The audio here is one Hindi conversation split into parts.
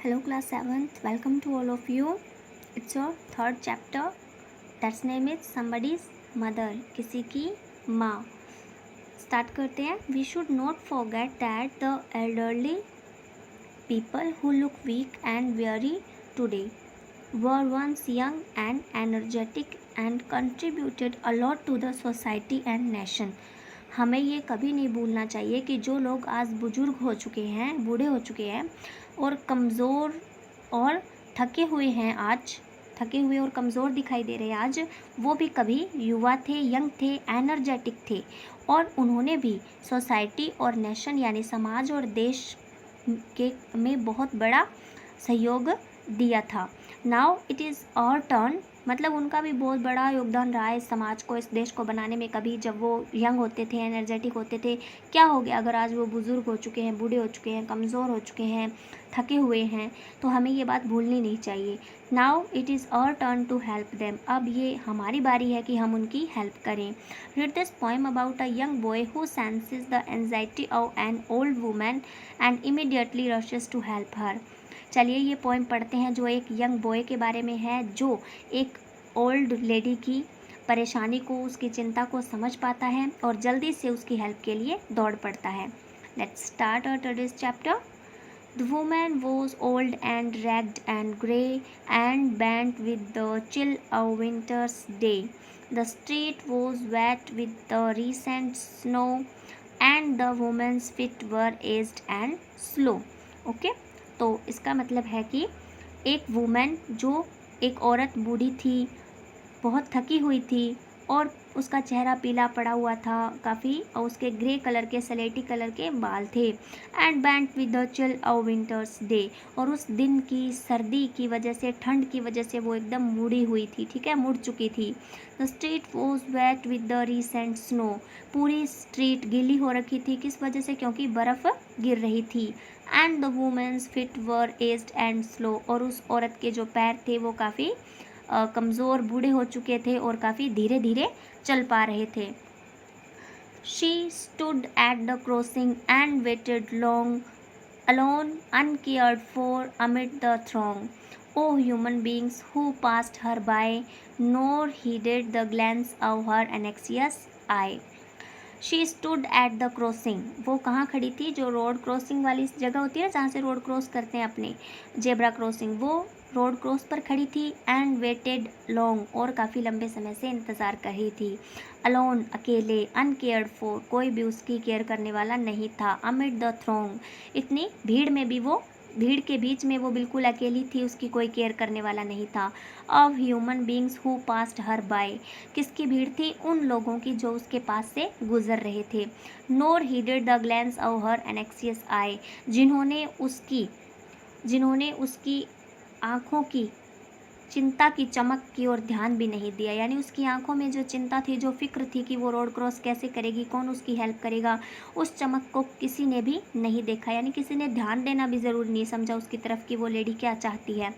Hello class 7th, welcome to all of you. It's your third chapter. That's name is somebody's mother, किसी की माँ. Start करते हैं. We should not forget that the elderly people who look weak and weary today were once young and energetic and contributed a lot to the society and nation. हमें ये कभी नहीं भूलना चाहिए कि जो लोग आज बुजुर्ग हो चुके हैं, बूढ़े हो चुके हैं और कमज़ोर और थके हुए हैं, आज थके हुए और कमज़ोर दिखाई दे रहे हैं आज, वो भी कभी युवा थे, यंग थे, एनर्जेटिक थे और उन्होंने भी सोसाइटी और नेशन यानी समाज और देश के में बहुत बड़ा सहयोग दिया था. Now it is our turn, मतलब उनका भी बहुत बड़ा योगदान रहा है इस समाज को, इस देश को बनाने में. कभी जब वो यंग होते थे, एनर्जेटिक होते थे, क्या हो गया अगर आज वो बुज़ुर्ग हो चुके हैं, बूढ़े हो चुके हैं, कमज़ोर हो चुके हैं, थके हुए हैं, तो हमें ये बात भूलनी नहीं चाहिए. Now it is our turn to help them, अब ये हमारी बारी है कि हम उनकी हेल्प करें. Read this poem about a young boy who senses the anxiety of an old woman and immediately rushes to help her. चलिए ये पोएम पढ़ते हैं जो एक यंग बॉय के बारे में है, जो एक ओल्ड लेडी की परेशानी को, उसकी चिंता को समझ पाता है और जल्दी से उसकी हेल्प के लिए दौड़ पड़ता है. Let's start our today's chapter. The woman was old and ragged and grey and bent with the chill of winter's day. The street was wet with the recent snow and the woman's feet were aged and slow. Okay? तो इसका मतलब है कि एक वुमेन, जो एक औरत बूढ़ी थी, बहुत थकी हुई थी और उसका चेहरा पीला पड़ा हुआ था काफ़ी, और उसके ग्रे कलर के, सलेटी कलर के बाल थे. And बैंट with the chill of winters day, और उस दिन की सर्दी की वजह से, ठंड की वजह से वो एकदम मुड़ी हुई थी, ठीक है, मुड़ चुकी थी. The street was wet with the recent snow, पूरी स्ट्रीट गीली हो रखी थी. किस वजह से? क्योंकि बर्फ़ गिर रही थी. And the women's feet were aged and slow, और उस औरत के जो पैर थे वो काफ़ी कमज़ोर, बूढ़े हो चुके थे और काफ़ी धीरे धीरे चल पा रहे थे. She stood at the crossing and waited long, alone, uncared for, amid the throng. O human beings who passed her by, nor heeded the glance of her anxious eye. She stood at the crossing, वो कहाँ खड़ी थी? जो रोड क्रॉसिंग वाली जगह होती है, जहाँ से रोड क्रॉस करते हैं अपने, जेब्रा क्रॉसिंग, वो रोड क्रॉस पर खड़ी थी. एंड वेटेड लॉन्ग, और काफ़ी लंबे समय से इंतज़ार कर रही थी. अलोन, अकेले. अनकेयर्ड फॉर, कोई भी उसकी केयर करने वाला नहीं था. अमिड द थ्रोंग, इतनी भीड़ में भी वो, भीड़ के बीच में वो बिल्कुल अकेली थी, उसकी कोई केयर करने वाला नहीं था. Of human beings who passed her by, किसकी भीड़ थी? उन लोगों की जो उसके पास से गुजर रहे थे. Nor heeded the glance of her anxious eye, जिन्होंने उसकी आँखों की चिंता की चमक की ओर ध्यान भी नहीं दिया. यानी उसकी आंखों में जो चिंता थी, जो फिक्र थी कि वो रोड क्रॉस कैसे करेगी, कौन उसकी हेल्प करेगा, उस चमक को किसी ने भी नहीं देखा. यानी किसी ने ध्यान देना भी ज़रूरी नहीं समझा उसकी तरफ कि वो लेडी क्या चाहती है.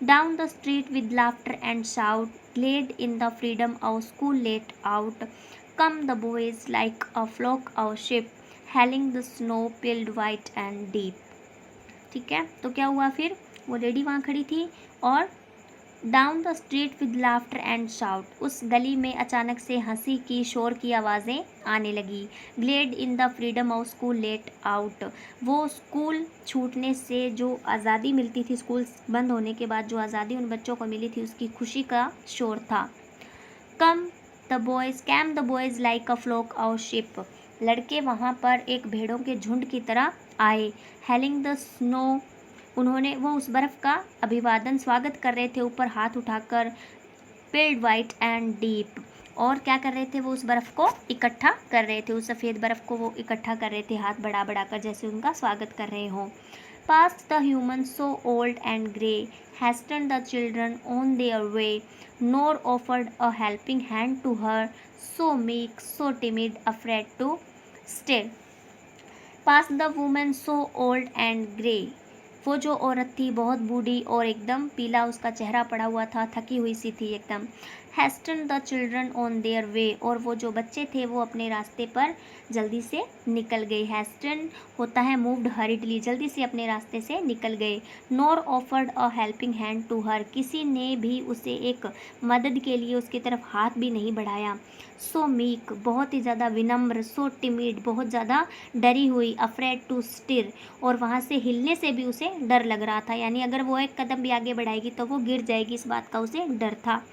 Down the street with laughter and shout, glad in the freedom of school let out, come the boys like a flock of sheep, hailing the snow piled white and deep. ठीक है, तो क्या हुआ फिर? वो लेडी वहाँ खड़ी थी और down the street with laughter and shout, उस गली में अचानक से हंसी की, शोर की आवाज़ें आने लगी. Glad in the freedom of school let out, वो स्कूल छूटने से जो आज़ादी मिलती थी, स्कूल बंद होने के बाद जो आज़ादी उन बच्चों को मिली थी, उसकी खुशी का शोर था. Came the boys like a flock of sheep, लड़के वहाँ पर एक भेड़ों के झुंड की तरह आए. हेलिंग द स्नो, उन्होंने, वो उस बर्फ़ का अभिवादन, स्वागत कर रहे थे ऊपर हाथ उठाकर. पिल्ड वाइट एंड डीप, और क्या कर रहे थे? वो उस बर्फ़ को इकट्ठा कर रहे थे, उस सफ़ेद बर्फ़ को वो इकट्ठा कर रहे थे, हाथ बढ़ा बढ़ा कर, जैसे उनका स्वागत कर रहे हों. Past the human so old and grey, hastened the children on their way, nor offered a helping hand to her, so meek, so timid, afraid to stay. Past the women so old and grey, वो जो औरत थी बहुत बूढ़ी और एकदम पीला उसका चेहरा पड़ा हुआ था, थकी हुई सी थी एकदम. Hasten the children on their way, और वो जो बच्चे थे वो अपने रास्ते पर जल्दी से निकल गए। हैस्टन होता है मूव्ड हरिडली, जल्दी से अपने रास्ते से निकल गए। Nor offered a helping hand to her, किसी ने भी उसे एक मदद के लिए उसकी तरफ हाथ भी नहीं बढ़ाया। सो मीक, बहुत ही ज़्यादा विनम्र। सो टिमिड, बहुत ज़्यादा डरी हुई। अफ्रेड टू स्टिर, और वहाँ से हिलने से भी उसे डर लग रहा था, यानी अगर वो एक कदम भी आगे बढ़ाएगी तो वो गिर जाएगी, इस बात का उसे डर था।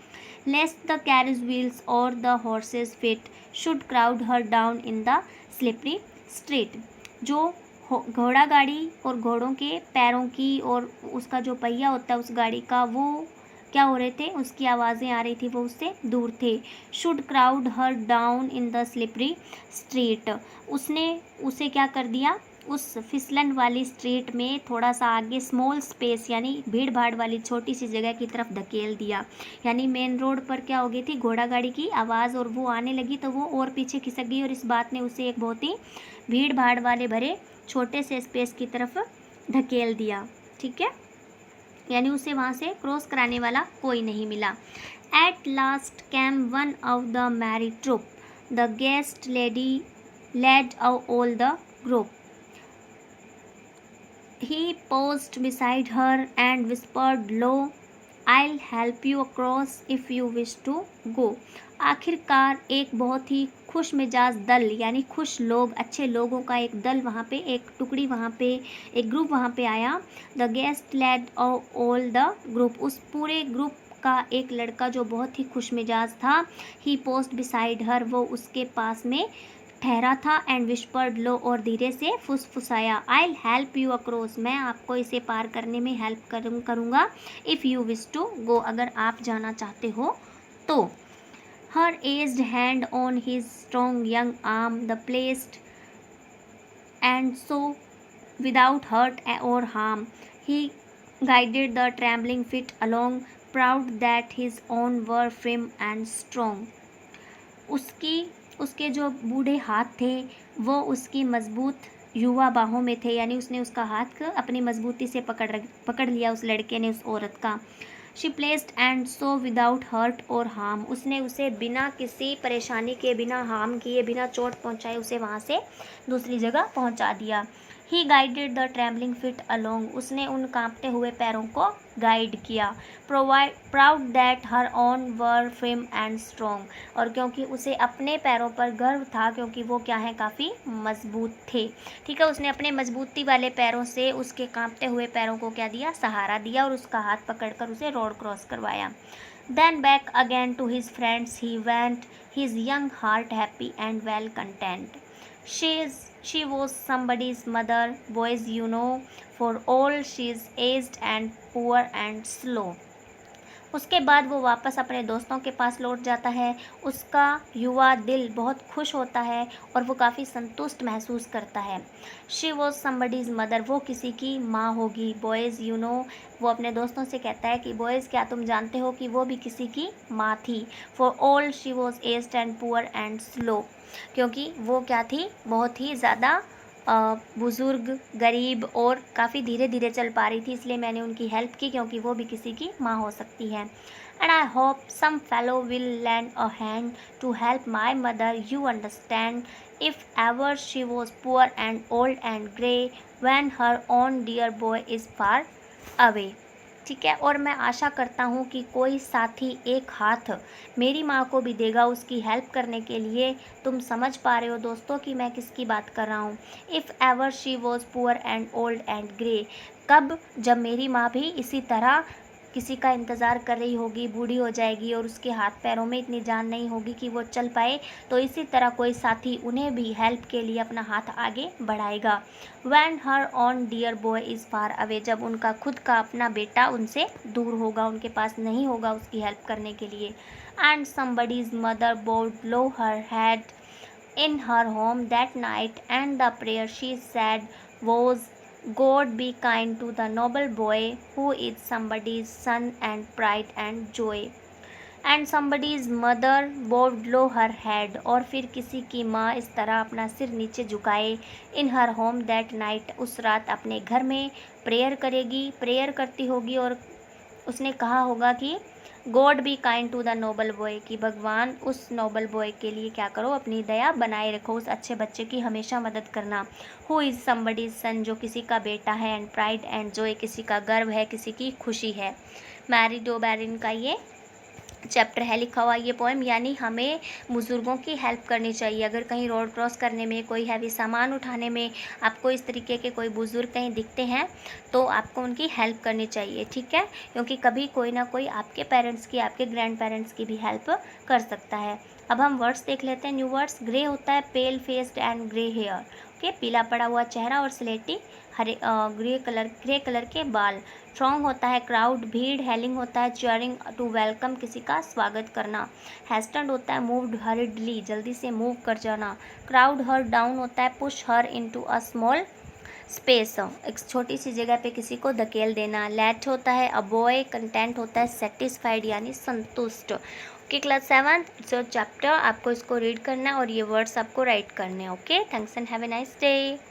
लेस्ट द कैरेज व्हील्स और the horses fit should crowd her down in the slippery street, जो घोड़ा गाड़ी और घोड़ों के पैरों की और उसका जो पहिया होता है उस गाड़ी का, वो क्या हो रहे थे, उसकी आवाज़ें आ रही थी, वो उससे दूर थे। Should crowd her down in the slippery street, उसने उसे क्या कर दिया, उस फिसलन वाली स्ट्रीट में थोड़ा सा आगे स्मॉल स्पेस यानी भीड़ भाड़ वाली छोटी सी जगह की तरफ धकेल दिया। यानी मेन रोड पर क्या हो गई थी, घोड़ा गाड़ी की आवाज़ और वो आने लगी तो वो और पीछे खिसक गई, और इस बात ने उसे एक बहुत ही भीड़ भाड़ वाले भरे छोटे से स्पेस की तरफ धकेल दिया। ठीक है, यानी उसे वहाँ से क्रॉस कराने वाला कोई नहीं मिला। At last came one of the merry troop, the guest lady led all the group. He paused beside her and whispered low, I'll help you across if you wish to go. आखिरकार एक बहुत ही खुश मिजाज दल, यानी खुश लोग, अच्छे लोगों का एक दल वहाँ पे, एक टुकड़ी वहाँ पे, एक ग्रुप वहाँ पे आया। The guest led all the group, उस पूरे ग्रुप का एक लड़का जो बहुत ही खुश मिजाज था। ही पोस्ट बिसाइड हर, वो उसके पास में ठहरा था। एंड विस्पर्ड लो, और धीरे से फुसफुसाया। आई हेल्प यू अक्रॉस, मैं आपको इसे पार करने में हेल्प करूँगा। If you wish to go, अगर आप जाना चाहते हो तो। Her aged hand on his strong young arm the placed and so without hurt और harm he guided the trembling feet along, proud that his own were firm and strong. उसके जो बूढ़े हाथ थे वो उसकी मजबूत युवा बाहों में थे, यानी उसने उसका हाथ अपनी मजबूती से पकड़ लिया उस लड़के ने उस औरत का। She placed and so without hurt और हार्म, उसने उसे बिना किसी परेशानी के, बिना हार्म किए, बिना चोट पहुंचाए उसे वहाँ से दूसरी जगह पहुंचा दिया। He guided the trembling feet along, उसने उन कांपते हुए पैरों को गाइड किया। Proud that her own were firm and strong, और क्योंकि उसे अपने पैरों पर गर्व था, क्योंकि वो क्या है, काफ़ी मजबूत थे। ठीक है, उसने अपने मजबूती वाले पैरों से उसके कांपते हुए पैरों को क्या दिया, सहारा दिया, और उसका हाथ पकड़कर उसे रोड क्रॉस करवाया। Then back again to his friends he went, his young heart happy and well content. She was somebody's mother, boys you know, for all she's aged and poor and slow. उसके बाद वो वापस अपने दोस्तों के पास लौट जाता है। उसका युवा दिल बहुत खुश होता है और वो काफ़ी संतुष्ट महसूस करता है। शी वॉज समबडीज़ मदर, वो किसी की माँ होगी। बॉयज़ यू नो, वो अपने दोस्तों से कहता है कि बॉयज़ क्या तुम जानते हो कि वो भी किसी की माँ थी। For all she was aged and poor and slow, क्योंकि वो क्या थी, बहुत ही ज़्यादा बुज़ुर्ग, गरीब और काफ़ी धीरे धीरे चल पा रही थी, इसलिए मैंने उनकी हेल्प की, क्योंकि वो भी किसी की माँ हो सकती है। And I hope some fellow will lend a hand to help my mother, you understand, if ever she was poor and old and grey when her own dear boy is far away. ठीक है, और मैं आशा करता हूँ कि कोई साथी एक हाथ मेरी माँ को भी देगा उसकी हेल्प करने के लिए। तुम समझ पा रहे हो दोस्तों कि मैं किसकी बात कर रहा हूँ। If ever she was poor and old and grey, कब, जब मेरी माँ भी इसी तरह किसी का इंतज़ार कर रही होगी, बूढ़ी हो जाएगी और उसके हाथ पैरों में इतनी जान नहीं होगी कि वो चल पाए, तो इसी तरह कोई साथी उन्हें भी हेल्प के लिए अपना हाथ आगे बढ़ाएगा। When her own dear boy is far away, जब उनका खुद का अपना बेटा उनसे दूर होगा, उनके पास नहीं होगा उसकी हेल्प करने के लिए। And somebody's mother bowed low her head in her home that night, and the prayer she said was, God be kind to the noble boy who is somebody's son and pride and joy. And somebody's mother bowed low her head, और फिर किसी की माँ इस तरह अपना सिर नीचे झुकाए। इन हर होम दैट नाइट, उस रात अपने घर में प्रेयर करेगी, प्रेयर करती होगी, और उसने कहा होगा कि God be kind to the noble boy, कि भगवान उस नोबल बॉय के लिए क्या करो, अपनी दया बनाए रखो, उस अच्छे बच्चे की हमेशा मदद करना। हु इज़ समबडीज सन, जो किसी का बेटा है, एंड प्राइड एंड जॉय, किसी का गर्व है, किसी की खुशी है। मैरी डो बैरिन का ये चैप्टर है लिखा हुआ ये पोएम, यानी हमें बुज़ुर्गों की हेल्प करनी चाहिए। अगर कहीं रोड क्रॉस करने में, कोई हैवी सामान उठाने में आपको इस तरीके के कोई बुज़ुर्ग कहीं दिखते हैं तो आपको उनकी हेल्प करनी चाहिए, ठीक है, क्योंकि कभी कोई ना कोई आपके पेरेंट्स की, आपके ग्रैंड पेरेंट्स की भी हेल्प कर सकता है। अब हम वर्ड्स देख लेते हैं, न्यू वर्ड्स। ग्रे होता है pale faced and grey hair, okay, पीला पड़ा हुआ चेहरा और स्लेटी हरे ग्रे कलर के बाल। स्ट्रॉन्ग होता है क्राउड, भीड़। हेलिंग होता है चीयरिंग टू वेलकम, किसी का स्वागत करना। हैस्टेंड होता है मूव्ड हरिडली, जल्दी से मूव कर जाना। क्राउड हर डाउन होता है push her into a small space, एक छोटी सी जगह पे किसी को धकेल देना। लेट होता है अ बॉय, कंटेंट होता है सेटिस्फाइड यानी संतुष्ट। ओके क्लास 7 जो चैप्टर आपको इसको रीड करना है और ये वर्ड्स आपको राइट करने हैं। Okay, thanks and have a nice day.